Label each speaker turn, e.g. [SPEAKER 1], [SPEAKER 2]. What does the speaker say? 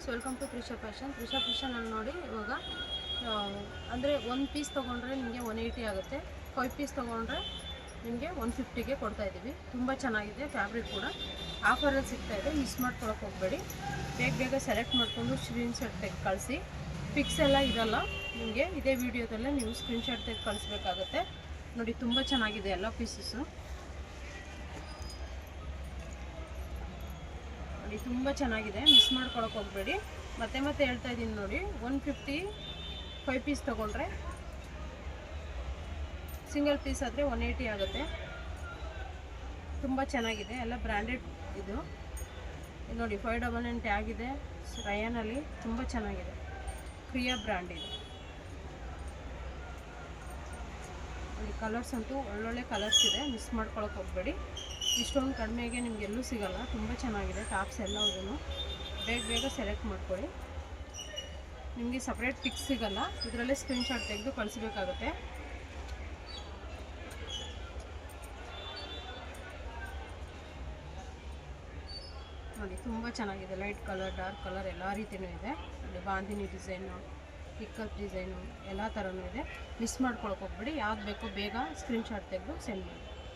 [SPEAKER 1] Friends, welcome to Trisha ಫ್ಯಾಷನಲ್ಲಿ ನೋಡಿ ಇವಾಗ ಅಂದರೆ 1 ಪೀಸ್ ತೊಗೊಂಡ್ರೆ ನಿಮಗೆ 180 ಆಗುತ್ತೆ. 5 ಪೀಸ್ ತೊಗೊಂಡ್ರೆ ನಿಮಗೆ 150ಗೆ ಕೊಡ್ತಾಯಿದ್ದೀವಿ. ತುಂಬ ಚೆನ್ನಾಗಿದೆ, ಫ್ಯಾಬ್ರಿಕ್ ಕೂಡ ಆಫರಲ್ಲಿ ಸಿಗ್ತಾಯಿದೆ. ಮಿಸ್ ಮಾಡ್ಕೊಳಕ್ಕೆ ಹೋಗಬೇಡಿ. ಬೇಗ ಸೆಲೆಕ್ಟ್ ಮಾಡಿಕೊಂಡು ಸ್ಕ್ರೀನ್ಶಾಟ್ ತೆಗೆದು ಕಳಿಸಿ. ಪಿಕ್ಸ್ ಎಲ್ಲ ಇರೋಲ್ಲ ನಿಮಗೆ, ಇದೇ ವಿಡಿಯೋದಲ್ಲೇ ನೀವು ಸ್ಕ್ರೀನ್ಶಾಟ್ ತೆಗೆದು ಕಳಿಸ್ಬೇಕಾಗತ್ತೆ. ನೋಡಿ, ತುಂಬ ಚೆನ್ನಾಗಿದೆ ಎಲ್ಲ ಪೀಸಸ್ಸು. ನೋಡಿ, ತುಂಬ ಚೆನ್ನಾಗಿದೆ, ಮಿಸ್ ಮಾಡ್ಕೊಳಕ್ಕೆ ಹೋಗಬೇಡಿ. ಮತ್ತೆ ಹೇಳ್ತಾ ಇದ್ದೀನಿ ನೋಡಿ, 150 5 ಪೀಸ್ ತೊಗೊಂಡ್ರೆ, ಸಿಂಗಲ್ ಪೀಸ್ ಆದರೆ 180 ಆಗುತ್ತೆ. ತುಂಬ ಚೆನ್ನಾಗಿದೆ, ಎಲ್ಲ ಬ್ರ್ಯಾಂಡೆಡ್ ಇದು ನೋಡಿ. 599 ಟ್ಯಾಗ್ ಇದೆ, ರಯಾನಲ್ಲಿ ತುಂಬ ಚೆನ್ನಾಗಿದೆ. ಕ್ರಿಯಾ ಬ್ರ್ಯಾಂಡ್ ಇದು. ನೋಡಿ, ಕಲರ್ಸ್ ಅಂತೂ ಒಳ್ಳೊಳ್ಳೆ ಕಲರ್ಸ್ ಇದೆ, ಮಿಸ್ ಮಾಡ್ಕೊಳಕ್ಕೆ ಹೋಗಬೇಡಿ. ಇಷ್ಟೊಂದು ಕಡಿಮೆಗೆ ನಿಮಗೆಲ್ಲೂ ಸಿಗೋಲ್ಲ. ತುಂಬ ಚೆನ್ನಾಗಿದೆ ಟಾಪ್ಸ್ ಎಲ್ಲದೂ. ಬೇಗ ಸೆಲೆಕ್ಟ್ ಮಾಡ್ಕೊಳ್ಳಿ. ನಿಮಗೆ ಸಪ್ರೇಟ್ ಪಿಕ್ಸ್ ಸಿಗೋಲ್ಲ, ಇದರಲ್ಲೇ ಸ್ಕ್ರೀನ್ಶಾಟ್ ತೆಗೆದು ಕಳಿಸ್ಬೇಕಾಗುತ್ತೆ. ನೋಡಿ, ತುಂಬ ಚೆನ್ನಾಗಿದೆ. ಲೈಟ್ ಕಲರ್, ಡಾರ್ಕ್ ಕಲರ್ ಎಲ್ಲ ರೀತಿಯೂ ಇದೆ. ನೋಡಿ, ಬಾಂದಿನಿ ಡಿಸೈನು, ಪಿಕಪ್ ಡಿಸೈನು ಎಲ್ಲ ಥರನೂ ಇದೆ. ಮಿಸ್ ಮಾಡ್ಕೊಳಕ್ಕೆ ಹೋಗ್ಬೇಡಿ. ಯಾವ್ದು ಬೇಕೋ ಬೇಗ ಸ್ಕ್ರೀನ್ಶಾಟ್ ತೆಗೆದು ಸೆಂಡ್ ಮಾಡಿ.